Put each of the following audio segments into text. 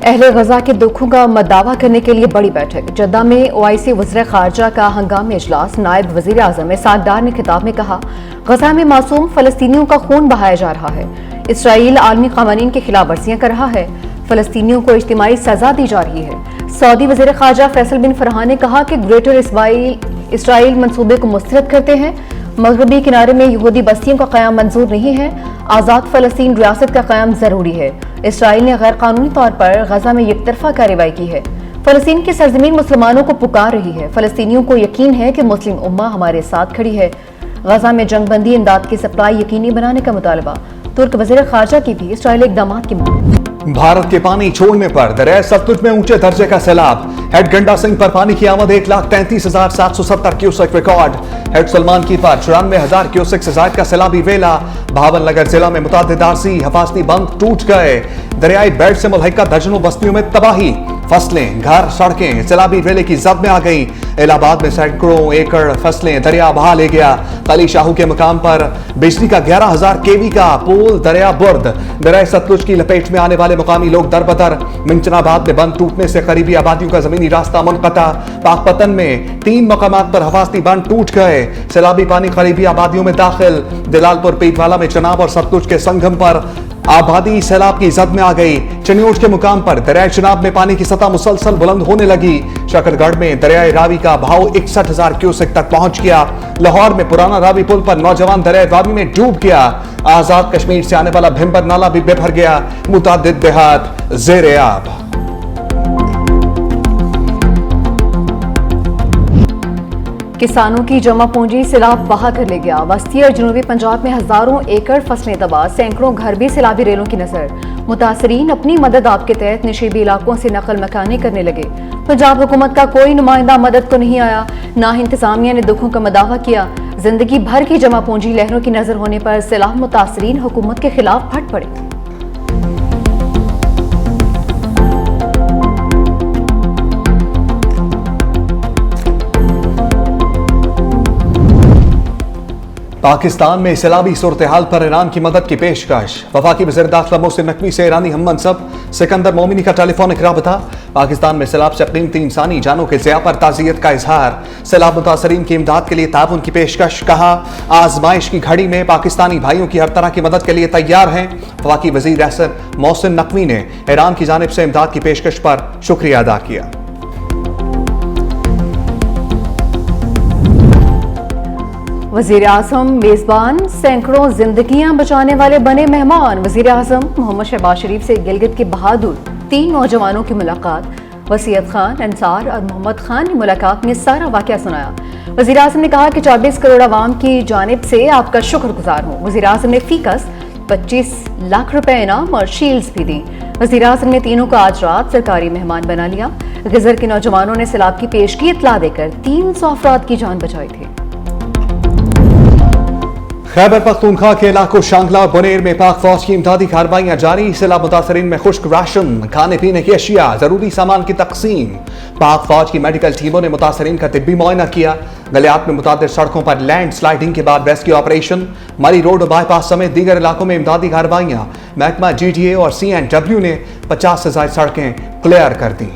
अहले गजा के दुखों का मदावा करने के लिए बड़ी बैठक। जद्दा में ओआईसी वज़ीर खारजा का हंगामी इजलास। नायब वज़ीर आज़म इसाक डार ने खिताब में कहा, गजा में मासूम फलस्तीनियों का खून बहाया जा रहा है। इसराइल आलमी कानून की खिलाफ वर्जियां कर रहा है। फलस्तीनियों को इज्तिमाई सजा दी जा रही है। सऊदी वज़ीर खारजा फैसल बिन फरहान ने कहा कि ग्रेटर इसराइल मंसूबे को मुस्तरद करते हैं। मगरबी किनारे में यहूदी बस्तियों का क़याम मंजूर नहीं है। आज़ाद फ़लस्तीन रियासत का क़याम ज़रूरी है। इसराइल ने गैर कानूनी तौर पर गजा में यकतरफा कार्रवाई की है। फ़लस्तीन की सरजमीन मुसलमानों को पुकार रही है। फ़लस्तीनियों को यकीन है कि मुस्लिम उम्मा हमारे साथ खड़ी है। गजा में जंगबंदी इमदाद की सप्लाई यकीनी बनाने का मुतालबा। तुर्क वज़ीर खारजा की भी इसराइल इक़दाम की मांग। भारत के पानी छोड़ने पर दरिया सतलुज में ऊंचे दर्जे का सैलाब। हेड गंडा सिंह पर पानी की आमद 1,33,770 क्यूसेक रिकॉर्ड। हेड सलमान की पर 94,000 क्यूसेक से ज्यादा का सैलाबी वेला। भावलनगर जिला में मुतादिद आरसी हिफाजती बंद टूट गए। दरियाई बेल्ट से मुल्हिका दर्जनों बस्तियों में तबाही। फसलें, घर, सड़कें सैलाबी वेले की जद में आ गई। इलाहाबाद में सैकड़ों एकड़ फसलें दरिया बहा ले गया। अली शाहू के मकाम पर बिजली का 11,000 केवी का पोल दरिया बुर्द। दरिया सतलुज की लपेट में आने वाले मुकामी लोग दरबदर। मिंचनाबाद में बंद टूटने से करीबी आबादियों का जमीनी रास्ता मुनक़ता। पाकपतन में 3 मकामात पर हिफाजती बंद टूट गए। सैलाबी पानी करीबी आबादियों में दाखिल। दिलालपुर पीटवाला में चनाब और सतलुज के संगम पर आबादी सैलाब की जद में आ गई। चन्योट के मुकाम पर दरिया चनाब में पानी की सतह मुसलसल बुलंद होने लगी। शकरगढ़ में दरियाई रावी का बहाव 61,000 क्यूसेक तक पहुंच गया। लाहौर में पुराना रावी पुल पर नौजवान दरियाई रावी में डूब गया। आजाद कश्मीर से आने वाला भिम्बर नाला भी बेभर गया। मुतादिद देहात ज़ेरे आब। किसानों की जमा पूंजी सैलाब बहा कर ले गया। वस्ती और जनूबी पंजाब में हजारों एकड़ फसलें तबाह। सैकड़ों घर भी सैलाबी रेलों की नजर। मुतासरीन अपनी मदद आपके तहत नशीबी इलाकों से नकल मकानी करने लगे। पंजाब हुकूमत का कोई नुमाइंदा मदद को नहीं आया। ना ही इंतजामिया ने दुखों का मदावा किया। जिंदगी भर की जमा पूंजी लहरों की नजर होने पर सैलाब मुतासरीन हुकूमत के खिलाफ फट पड़े। पाकिस्तान में सैलाबी सूरत हाल पर ईरान की मदद की पेशकश। वफाकी वज़ीर दाखिला मोहसिन नकवी से ईरानी हम मनसब सिकंदर मोमिनी का टेलीफोनिक राबता। पाकिस्तान में सैलाब से कीमती इंसानी जानों के ज़िया पर ताज़ियत का इजहार। सैलाब मुतासरीन की इमदाद के लिए ताउन की पेशकश। कहा, आजमाइश की घड़ी में पाकिस्तानी भाइयों की हर तरह की मदद के लिए तैयार हैं। वफाकी वज़ीर एहसन मोहसिन नकवी ने ईरान की जानिब से इमदाद की पेशकश पर शुक्रिया अदा किया। वज़ीर आज़म मेज़बान, सैकड़ों जिंदगियां बचाने वाले बने मेहमान। वज़ीर आज़म मोहम्मद शहबाज शरीफ से गिलगित के बहादुर 3 नौजवानों की मुलाकात। वसीयत खान, अंसार और मोहम्मद खान ने मुलाकात में सारा वाक़या सुनाया। वज़ीर आज़म ने कहा कि 24 करोड़ आवाम की जानिब से आपका शुक्रगुजार हूँ। वज़ीर आज़म ने फीकस 25 लाख रुपए इनाम और शील्ड्स भी दी। वज़ीर आज़म ने तीनों को आज रात सरकारी मेहमान बना लिया। गिजर के नौजवानों ने सैलाब की पेशगी इत्तला देकर 300 अफराद की जान बचाई थी। खैबर पख्तूनख्वा के इलाकों शांगला और बुनेर में पाक फौज की इमदादी कार्रवाइयां जारी। सैलाब मुतासरीन में खुश्क राशन, खाने पीने की अशिया, जरूरी सामान की तकसीम। पाक फौज की मेडिकल टीमों ने मुतासरीन का तिब्बी मुआयना किया। गलियात में मुतादिद सड़कों पर लैंड स्लाइडिंग के बाद रेस्क्यू ऑपरेशन। मरी रोड और बाईपास समेत दीगर इलाकों में इमदादी कार्रवाइयां। महकमा GDA और CNW ने 50 से ज्यादा सड़कें क्लियर कर दी।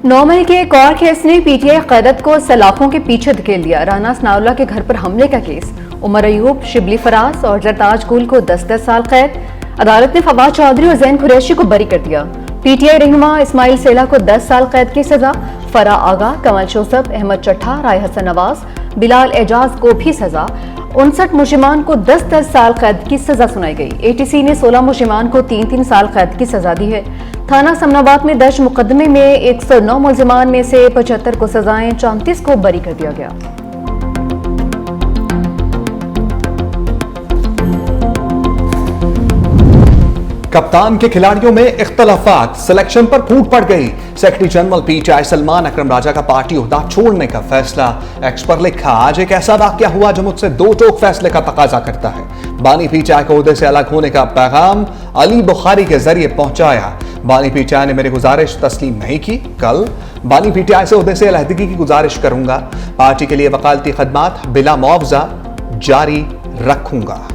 नौमल के एक और केस ने PTI क़यादत को सलाखों के पीछे धकेल दिया। राना सनाउल्लाह के घर पर हमले का केस। उमर अयूब, शिबली फराज और जरताज गुल को 10-10 साल कैद। अदालत ने फवाद चौधरी और जैन कुरैशी को बरी कर दिया। PTI रहनुमा इस्माइल सेला को 10 साल कैद की सजा। फरा आगा, कमल शोसफ, अहमद चट्ठा, राय हसन नवाज, बिलाल एजाज को भी सजा। 59 मुजरिमान को 10-10 साल कैद की सजा सुनाई गई। ATC ने 16 मुजरिमान को 3-3 साल कैद की सजा दी है। थाना समनाबाद में दर्ज मुकदमे में 109 मुलजिमान में से 75 को सजाएं, 34 को बरी कर दिया गया। कप्तान के खिलाड़ियों में इख्तलाफात, सिलेक्शन पर फूट पड़ गई। सेक्रेटरी जनरल PTI सलमान अकरम राजा का पार्टी ओहदा छोड़ने का फैसला। एक्स पर लिखा, आज एक ऐसा वाकया हुआ जो मुझसे दो टोक फैसले का तकाजा करता है। बानी PTI को ओहदे से अलग होने का पैगाम अली बुखारी के जरिए पहुंचाया। बानी PTI ने मेरी गुजारिश तस्लीम नहीं की। कल बानी PTI से ओहदे से अलहदगी की गुजारिश करूंगा। पार्टी के लिए वकालती खदमात बिला मुआवजा जारी रखूंगा।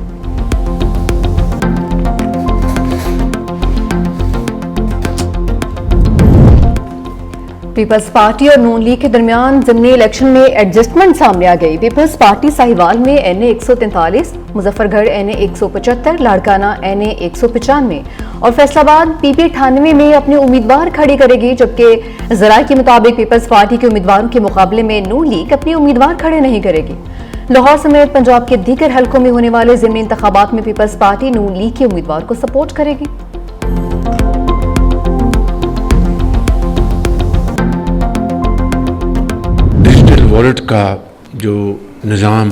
पीपल्स पार्टी और नून लीग के दरमियान ज़िमनी इलेक्शन में एडजस्टमेंट सामने आ गई। पीपल्स पार्टी साहिवाल में NA 143, Muzaffargarh NA 175, Larkana NA 195 और फैसलाबाद PP 98 में अपने उम्मीदवार खड़े करेगी, जबकि जराये के मुताबिक पीपल्स पार्टी के उम्मीदवारों के मुकाबले में नून लीग अपने उम्मीदवार खड़े नहीं करेगी। लाहौर समेत पंजाब के दीगर हलकों में होने वाले ज़िमनी इंतखाबात में पीपल्स पार्टी नून लीग के उम्मीदवार को सपोर्ट करेगी। वॉलेट का जो निज़ाम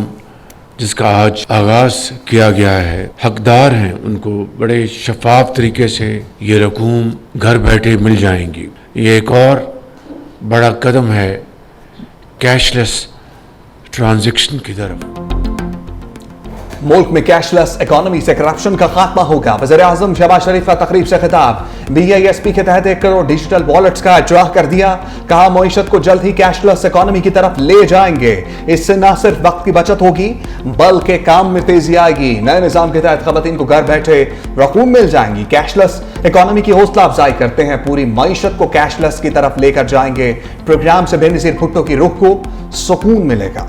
जिसका आज आगाज़ किया गया है, हकदार हैं उनको बड़े शफाफ तरीके से ये रकूम घर बैठे मिल जाएंगी। ये एक और बड़ा कदम है कैशलेस ट्रांजैक्शन की तरफ। मुल्क में कैशलेस इकोनॉमी से करप्शन का खात्मा होगा। वज़ीर-ए-आज़म शहबाज शरीफ का तकरीब से खिताब। BISP के तहत 1 करोड़ डिजिटल वॉलेट्स का इजरा कर दिया। कहा मईशत को जल्द ही कैशलेस इकोनॉमी की तरफ ले जाएंगे। इससे न सिर्फ वक्त की बचत होगी बल्कि काम में तेजी आएगी। नए निजाम के तहत खवातीन को घर बैठे रकूम मिल जाएंगी। कैशलेस इकोनॉमी की हौसला अफजाई करते हैं, पूरी मईशत को कैशलेस की तरफ लेकर जाएंगे। प्रोग्राम से बेनज़ीर भुट्टो की रूह को सुकून मिलेगा।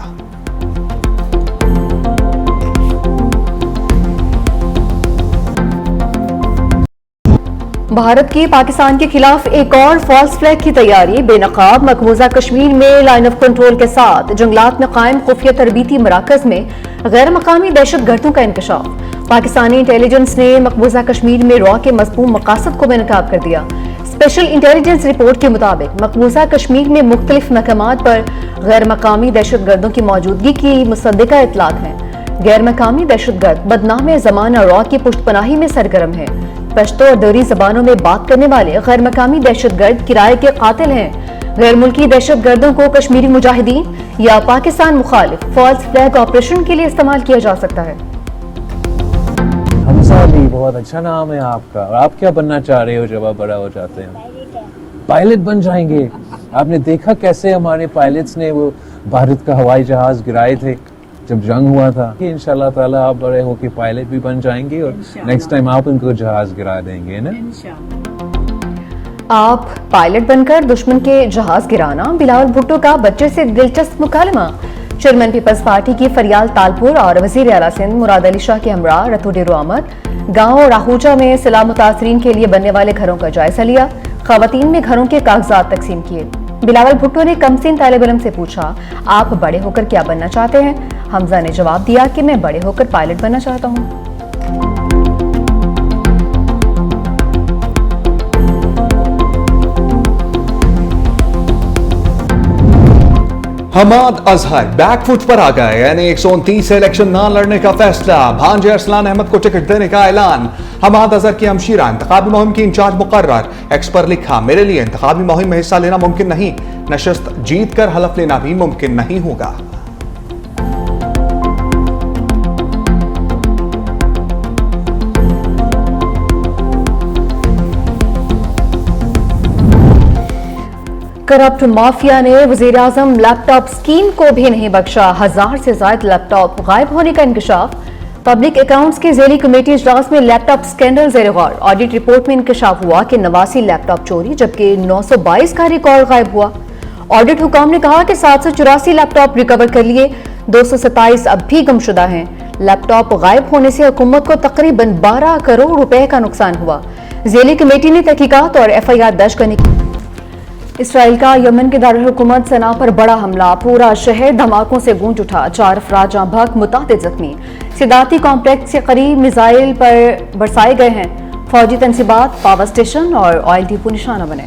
भारत की पाकिस्तान के खिलाफ एक और फॉल्स फ्लैग की तैयारी। बेनकाब मकबूजा कश्मीर में लाइन ऑफ कंट्रोल के साथ जंगलात में कायम खुफिया तरबीती मराकज में गैर मकामी दहशत गर्दों का इंकशाफ। पाकिस्तानी इंटेलिजेंस ने मकबूजा कश्मीर में रॉ के मज़मूम मकासद को बेनकाब कर दिया। स्पेशल इंटेलिजेंस रिपोर्ट के मुताबिक मकबूजा कश्मीर में मुख्तलिफ मकामात पर गैर मकामी दहशत गर्दों की मौजूदगी की मुसद्दिका इतलात हैं। गैर मकामी दहशत गर्द बदनाम ज़माना रॉ की पुष्टपनाही में सरगर्म है। पश्तो और दरी जबानों में बात करने वाले गैर मकामी दहशत गर्द किराए के कातिल हैं। गैर मुल्की दहशत गर्दों को कश्मीरी मुजाहिदीन या पाकिस्तान मुखालिफ फॉल्स फ्लैग ऑपरेशन के लिए इस्तेमाल किया जा सकता है। हमजा अली, बहुत अच्छा नाम है आपका। और आप क्या बनना चाह रहे हो जब आप बड़ा हो जाते हैं? पायलट बन जाएंगे। आपने देखा कैसे हमारे पायलट्स ने वो भारत का हवाई जहाज गिराए थे जब जंग हुआ था। इंशाल्लाह ताला आप बड़े होके पायलट भी बन जाएंगे और नेक्स्ट टाइम आप उनको जहाज गिरा देंगे ना। आप पायलट बनकर दुश्मन के जहाज गिराना। बिलावल भुट्टो का बच्चे से दिलचस्प मुकालमा। चेयरमैन पीपल्स पार्टी की फरियाल तालपुर और वजीर आला सिंध मुराद अली शाह के हमरा रतू डेरो आमद। गाँव राहूजा में सिला मुतासरीन के लिए बनने वाले घरों का जायजा लिया। खवातीन में घरों के कागजात तकसीम किए। बिलावल भुट्टो ने कमसिन तालिब इल्म से पूछा, आप बड़े होकर क्या बनना चाहते हैं? हमजा ने जवाब दिया कि मैं बड़े होकर पायलट बनना चाहता हूं। हमाद अजहर बैकफुट पर आ गए। NA 129 से इलेक्शन न लड़ने का फैसला। भांजे अरसलान अहमद को टिकट देने का ऐलान। हमाद अजहर की हमशीरा इंतखाबी मुहिम की इंचार्ज मुकर्रर। एक्स पर लिखा, मेरे लिए इंतखाबी मुहिम में हिस्सा लेना मुमकिन नहीं, नशस्त जीत कर हलफ लेना भी मुमकिन नहीं होगा। करप्ट माफिया ने वज़ीर-ए-आज़म लैपटॉप स्कीम को भी नहीं बख्शा। 1000 से ज्यादा लैपटॉप गायब होने का इंकशाफ। पब्लिक अकाउंट्स के ज़ेली कमेटी इजलास में लैपटॉप स्कैंडल ज़ेर गौर। ऑडिट रिपोर्ट में इंकशाफ हुआ कि 89 लैपटॉप चोरी जबकि 922 का रिकॉर्ड गायब हुआ। ऑडिट हुकाम ने कहा कि 784 लैपटॉप रिकवर कर लिए, 227 अब भी गुमशुदा हैं। लैपटॉप गायब होने से हुकूमत को तकरीबन 12 करोड़ रुपए का नुकसान हुआ। ज़ेली कमेटी ने तहकीकात और FIR दर्ज करने की। इसराइल का यमन के दारुल हुकूमत सना पर बड़ा हमला। पूरा शहर धमाकों से गूंज उठा। 4 अफराद जहां भग मुतादिद जख्मी। सिदाती कॉम्प्लेक्स के करीब मिसाइल पर बरसाए गए हैं। फौजी तनसीबात, पावर स्टेशन और ऑयल डिपो निशाना बने।